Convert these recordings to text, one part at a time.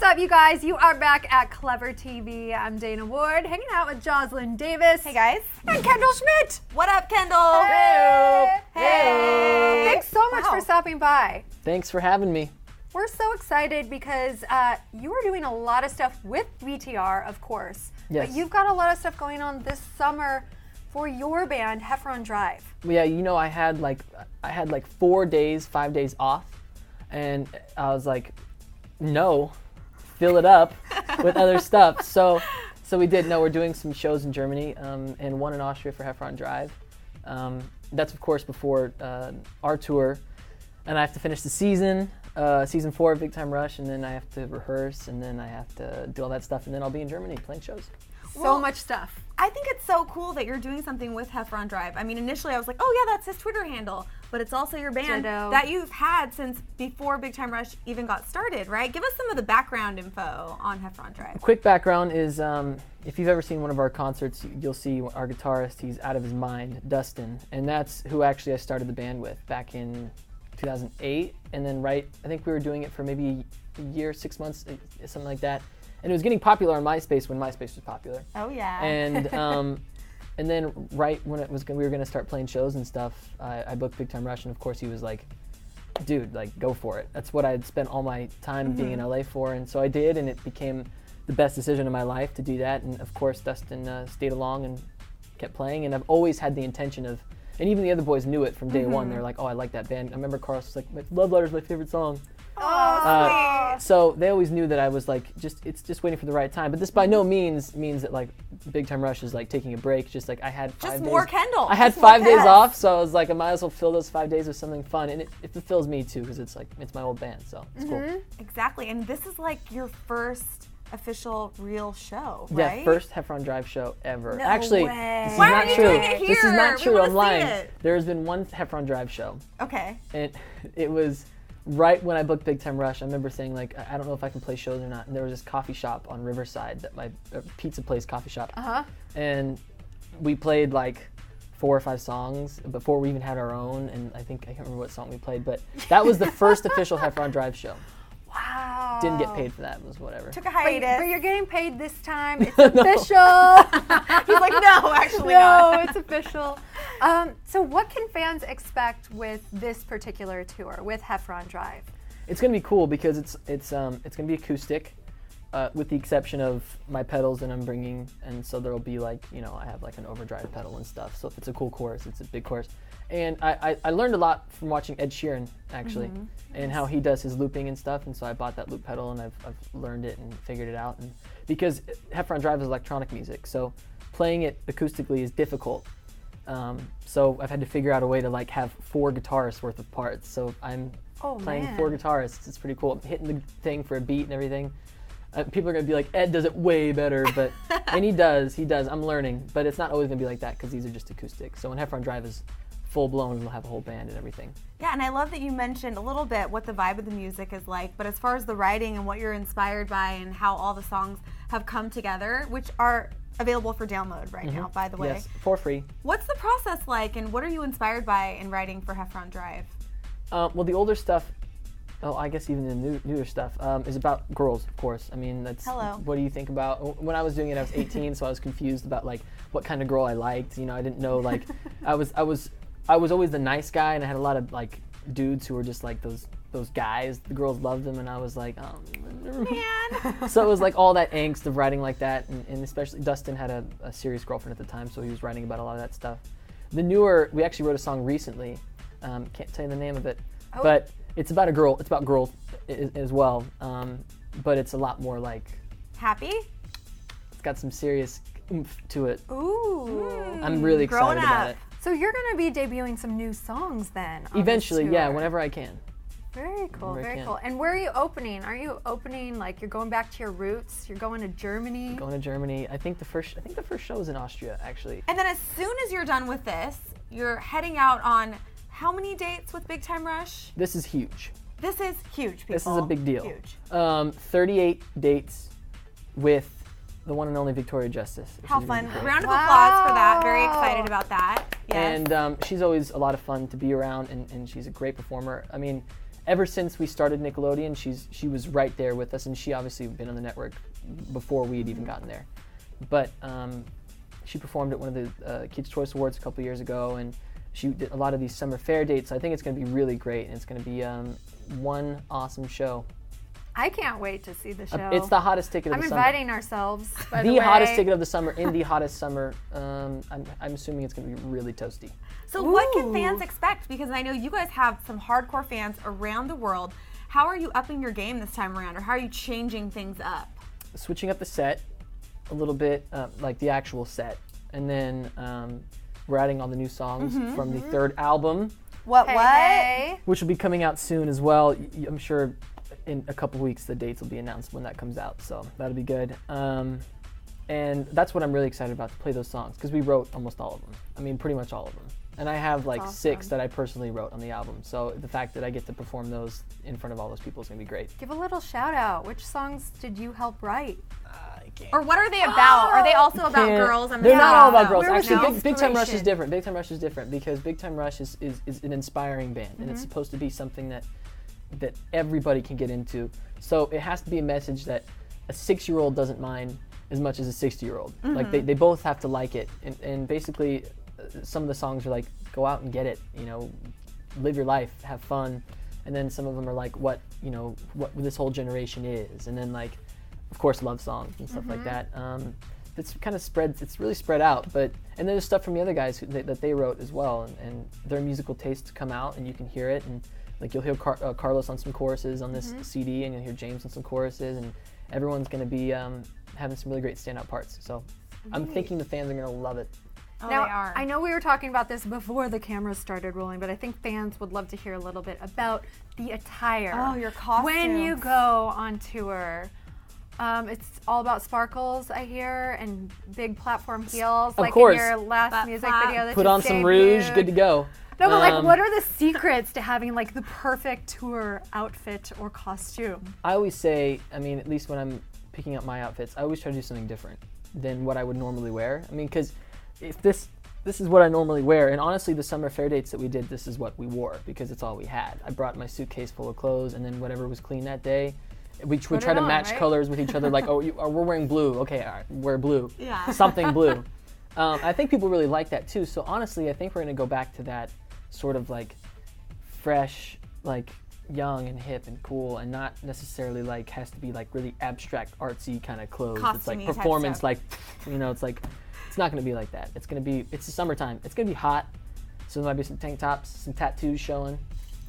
up, you guys? You are back at Clevver TV. I'm Dana Ward, hanging out with Jocelyn Davis. Hey, guys. And Kendall Schmidt. What up, Kendall? Hey. Hey. Thanks so much for stopping by. Thanks for having me. We're so excited because you are doing a lot of stuff with VTR, of course. Yes. But you've got a lot of stuff going on this summer for your band, Heffron Drive. Yeah, you know, I had like 5 days off, and I was like, no, fill it up with other stuff. So we did. No, we're doing some shows in Germany and one in Austria for Heffron Drive. That's of course before our tour, and I have to finish the season 4 of Big Time Rush, and then I have to rehearse, and then I have to do all that stuff, and then I'll be in Germany playing shows. So much stuff. I think it's so cool that you're doing something with Heffron Drive. I mean, initially I was like, oh yeah, that's his Twitter handle, but it's also your band that you've had since before Big Time Rush even got started, right? Give us some of the background info on Heffron Drive. Quick background is, if you've ever seen one of our concerts, you'll see our guitarist, he's out of his mind, Dustin, and that's who actually I started the band with back in 2008, and then I think we were doing it for maybe a year, 6 months, something like that. And it was getting popular on MySpace when MySpace was popular. Oh yeah. And then right when we were gonna start playing shows and stuff, I booked Big Time Rush, and of course he was like, dude, like go for it. That's what I'd spent all my time being in LA for, and so I did, and it became the best decision of my life to do that. And of course Dustin stayed along and kept playing, and I've always had the intention of, and even the other boys knew it from day one. They were like, oh, I like that band. I remember Carlos was like, Love Letter's my favorite song. Oh, sweet. So they always knew that I was like, it's just waiting for the right time. But this by no means means that like Big Time Rush is like taking a break. Just like I had 5 days. Just more Kendall. I had 5 days off, so I was like, I might as well fill those 5 days with something fun, and it fulfills me too, because it's my old band, so it's cool. Exactly, and this is like your first official real show, right? Yeah, first Heffron Drive show ever. No Actually, way. this is Why not are you true. doing it This is here? not We true. wanna I'm see lying. it. There has been one Heffron Drive show. Okay. And it was right when I booked Big Time Rush. I remember saying like, I don't know if I can play shows or not. And there was this coffee shop on Riverside, that my pizza place coffee shop. And we played like 4 or 5 songs before we even had our own. And I can't remember what song we played, but that was the first official Heffron Drive show. Wow. Didn't get paid for that. It was whatever. Took a hiatus. But you're getting paid this time. It's official. He's like, no, actually No, not. it's official. So what can fans expect with this particular tour, with Heffron Drive? It's gonna be cool because it's gonna be acoustic, with the exception of my pedals that I'm bringing, and so there'll be like, you know, I have like an overdrive pedal and stuff. So if it's a cool chorus, it's a big chorus. And I learned a lot from watching Ed Sheeran actually, and how he does his looping and stuff. And so I bought that loop pedal, and I've learned it and figured it out. And because Heffron Drive is electronic music, so playing it acoustically is difficult. So I've had to figure out a way to like have 4 guitarists worth of parts. So I'm playing 4 guitarists. It's pretty cool. I'm hitting the thing for a beat and everything. People are gonna be like, Ed does it way better, but and he does. I'm learning, but it's not always gonna be like that because these are just acoustic. So when Heffron Drive is full blown, we'll have a whole band and everything. Yeah, and I love that you mentioned a little bit what the vibe of the music is like, but as far as the writing and what you're inspired by and how all the songs have come together, which are available for download right now, by the way. Yes, for free. What's the process like, and what are you inspired by in writing for Heffron Drive? Well, the older stuff, I guess even the newer stuff, is about girls, of course. I mean, that's what do you think about? When I was doing it, I was 18, so I was confused about like what kind of girl I liked. You know, I didn't know like I was always the nice guy, and I had a lot of like dudes who were just like those guys. The girls loved them, and I was like, oh man. So it was like all that angst of writing like that, and especially Dustin had a serious girlfriend at the time, so he was writing about a lot of that stuff. The newer, we actually wrote a song recently. Can't tell you the name of it, but it's about a girl. It's about girls as well, but it's a lot more like happy. It's got some serious oomph to it. Ooh. I'm really excited about it. So you're going to be debuting some new songs then? Eventually, yeah, whenever I can. Very cool, very cool. And where are you opening? Are you opening like you're going back to your roots? You're going to Germany? Going to Germany. I think the first show is in Austria, actually. And then as soon as you're done with this, you're heading out on how many dates with Big Time Rush? This is huge. This is huge, people. This is a big deal. Huge. 38 dates with the one and only Victoria Justice. How fun. Round of applause for that. Very excited about that. Yes. And she's always a lot of fun to be around, and she's a great performer. I mean, ever since we started Nickelodeon, she was right there with us, and she obviously been on the network before we had even gotten there. But she performed at one of the Kids' Choice Awards a couple years ago, and she did a lot of these summer fair dates. So I think it's going to be really great, and it's going to be one awesome show. I can't wait to see the show. It's the hottest ticket of the summer. I'm inviting ourselves, by the way. The hottest ticket of the summer in the hottest summer. I'm assuming it's going to be really toasty. So what can fans expect? Because I know you guys have some hardcore fans around the world. How are you upping your game this time around, or how are you changing things up? Switching up the set a little bit, like the actual set. And then we're adding all the new songs from the third album. What? Which will be coming out soon as well. I'm sure in a couple weeks the dates will be announced when that comes out, so that'll be good. And that's what I'm really excited about, to play those songs, because we wrote almost all of them. I mean, pretty much all of them. And I have like 6 that I personally wrote on the album, so the fact that I get to perform those in front of all those people is going to be great. Give a little shout out. Which songs did you help write? Or what are they about? Are they also about girls? They're not all about girls. Actually, Big Time Rush is different. Big Time Rush is different because Big Time Rush is an inspiring band, and it's supposed to be something that everybody can get into. So it has to be a message that a 6-year-old doesn't mind as much as a 60-year-old. Like they both have to like it. And basically, some of the songs are like, go out and get it, live your life, have fun. And then some of them are like what this whole generation is. And then like, of course, love songs and stuff like that. It's kind of it's really spread out. And then there's stuff from the other guys that they wrote as well. And their musical tastes come out, and you can hear it. And like you'll hear Carlos on some choruses on this CD, and you'll hear James on some choruses, and everyone's going to be having some really great standout parts. So I'm thinking the fans are going to love it. Oh, now, they are. I know we were talking about this before the cameras started rolling, but I think fans would love to hear a little bit about the attire. Oh, your costumes. When you go on tour, it's all about sparkles, I hear, and big platform heels, of like course. In your last music video that Put you on some rouge, debuted. good to go. No, but like, what are the secrets to having like the perfect tour outfit or costume? I always say, I mean, at least when I'm picking up my outfits, I always try to do something different than what I would normally wear. I mean, because if this is what I normally wear, and honestly, the summer fair dates that we did, this is what we wore because it's all we had. I brought my suitcase full of clothes, and then whatever was clean that day, we try to match colors with each other. Like, we're wearing blue. Okay, all right, wear blue. Yeah. Something blue. I think people really like that too. So honestly, I think we're gonna go back to that sort of like fresh, like young and hip and cool, and not necessarily like has to be like really abstract, artsy kind of clothes. It's like performance, like it's like. It's not going to be like that. It's the summertime. It's going to be hot. So there might be some tank tops, some tattoos showing.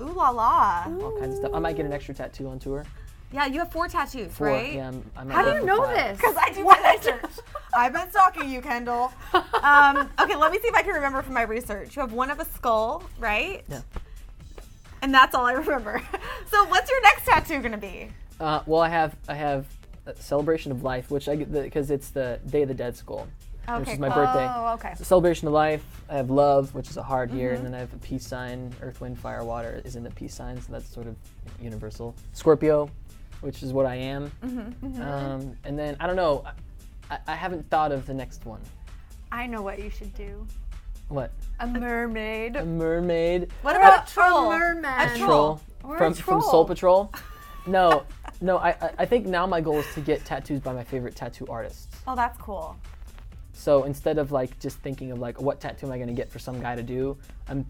Ooh la la. All kinds of stuff. I might get an extra tattoo on tour. Yeah, you have 4 tattoos, 4, right? yeah. How do you know this? Because I do my research. I've been stalking you, Kendall. Okay, let me see if I can remember from my research. You have one of a skull, right? Yeah. And that's all I remember. So what's your next tattoo going to be? Well, I have a celebration of life, which I get because it's the Day of the Dead skull. Which is my birthday. Oh, okay. It's a celebration of life. I have love, which is a heart here, and then I have a peace sign. Earth, wind, fire, water is in the peace sign, so that's sort of universal. Scorpio, which is what I am. And then, I don't know, I haven't thought of the next one. I know what you should do. What? A mermaid. A mermaid. What about a troll? A merman. A troll. From Soul Patrol. No, I think now my goal is to get tattoos by my favorite tattoo artists. Oh, that's cool. So instead of like just thinking of like what tattoo am I gonna get for some guy to do,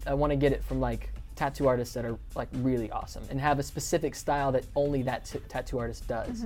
I want to get it from like tattoo artists that are like really awesome and have a specific style that only that tattoo artist does.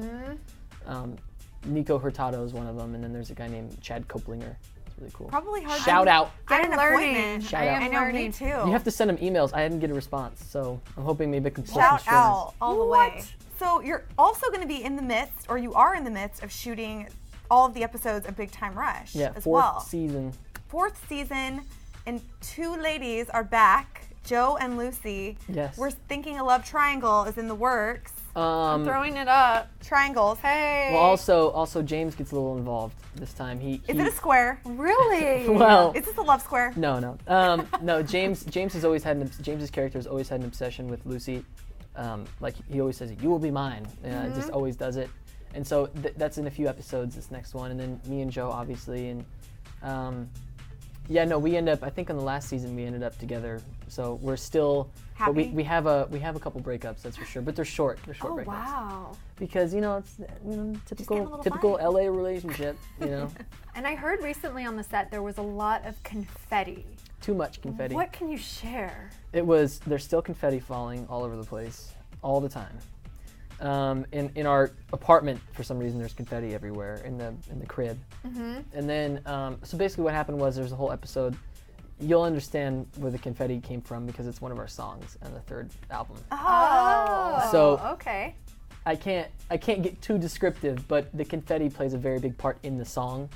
Nico Hurtado is one of them, and then there's a guy named Chad Koplinger. It's really cool. Probably hard. Shout out. Get an learning. appointment. Shout out. I know, me too. You have to send them emails. I didn't get a response, so I'm hoping maybe I can pull some Shout strings. out all the way. So you're also going to be in the midst, or you are in the midst of shooting all of the episodes of Big Time Rush as 4th well. season. 4th season, and 2 ladies are back, Joe and Lucy. Yes. We're thinking a love triangle is in the works. I'm throwing it up. Triangles. Hey. Well, also James gets a little involved this time. Is it a square? Really? Well, Is this a love square? No. No. James's character has always had an obsession with Lucy. Like he always says, "You will be mine." Just always does it. And so that's in a few episodes, this next one. And then me and Joe, obviously. And Yeah, no, we end up. I think on the last season we ended up together. So we're still. Happy? But we have a couple breakups, that's for sure. But they're short. They're short breakups. Wow. Because it's typical LA relationship. And I heard recently on the set there was a lot of confetti. Too much confetti. What can you share? There's still confetti falling all over the place, all the time. In our apartment, for some reason, there's confetti everywhere in the crib. Mm-hmm. And then, so basically what happened was there's a whole episode. You'll understand where the confetti came from because it's one of our songs on the third album. Oh, so okay. I can't get too descriptive, but the confetti plays a very big part in the song,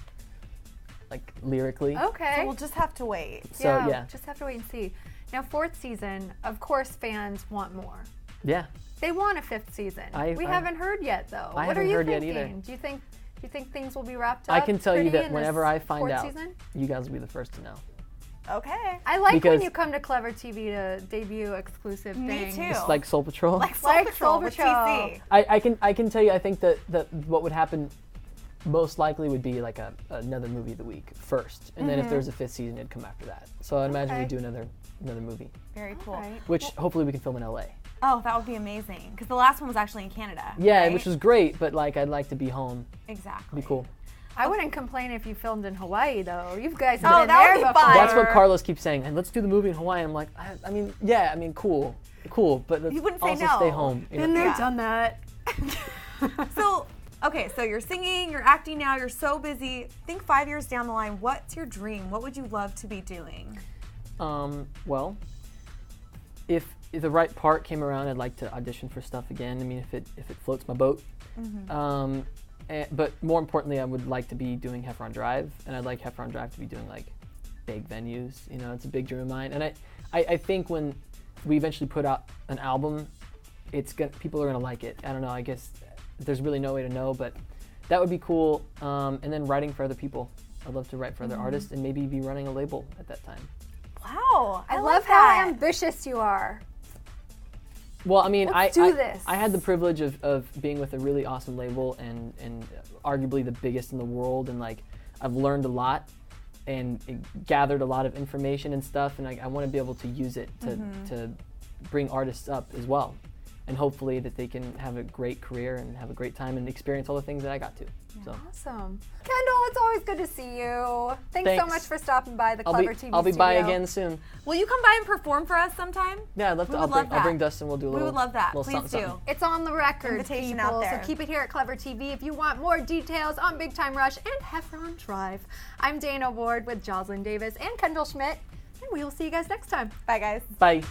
like lyrically. Okay. So we'll just have to wait. So yeah. Just have to wait and see. Now, 4th season, of course, fans want more. Yeah. They want a 5th season. We haven't heard yet, though. I what are haven't you heard thinking? yet either. Do you think things will be wrapped up? I can tell you that in whenever I find 4th out, season? you guys will be the first to know. Okay. I like Because when you come to Clevver TV to debut exclusive things. Me too. It's like Soul Patrol. Like Soul Patrol. TC. I can tell you, I think that what would happen most likely would be like another movie of the week first, and then if there was a 5th season, it'd come after that. So I imagine we'd do another movie, Very cool. Right. which hopefully we can film in LA. Oh, that would be amazing. Because the last one was actually in Canada. Yeah, right? which was great, but like I'd like to be home. Exactly. Be cool. I wouldn't complain if you filmed in Hawaii, though. You guys Oh, have been that there would be before. fun. That's what Carlos keeps saying. And let's do the movie in Hawaii. I'm like, I mean, cool, but let's You wouldn't say also no. stay home. Been there, Yeah. done that. So, okay, so you're singing, you're acting now, you're so busy. Think 5 years down the line, what's your dream? What would you love to be doing? Well, if the right part came around, I'd like to audition for stuff again. I mean, if it floats my boat. Mm-hmm. But more importantly, I would like to be doing Heffron Drive, and I'd like Heffron Drive to be doing like big venues. It's a big dream of mine. And I think when we eventually put out an album, people are gonna like it. I don't know. I guess there's really no way to know, but that would be cool. And then writing for other people. I'd love to write for other artists and maybe be running a label at that time. Wow, I love how ambitious you are. Well, I mean, Let's do this. I had the privilege of being with a really awesome label and arguably the biggest in the world, and like I've learned a lot and gathered a lot of information and stuff, and I want to be able to use it to bring artists up as well, and hopefully that they can have a great career and have a great time and experience all the things that I got to. So. Awesome. Kendall, it's always good to see you. Thanks so much for stopping by the Clevver TV I'll be studio. by again soon. Will you come by and perform for us sometime? Yeah, I'd love to. I'll bring Dustin. We'll do a little. We would love that. Little Please something, do. something. It's on the record, Invitation people, out there. so keep it here at Clevver TV if you want more details on Big Time Rush and Heffron Drive. I'm Dana Ward with Jocelyn Davis and Kendall Schmidt, and we will see you guys next time. Bye, guys. Bye.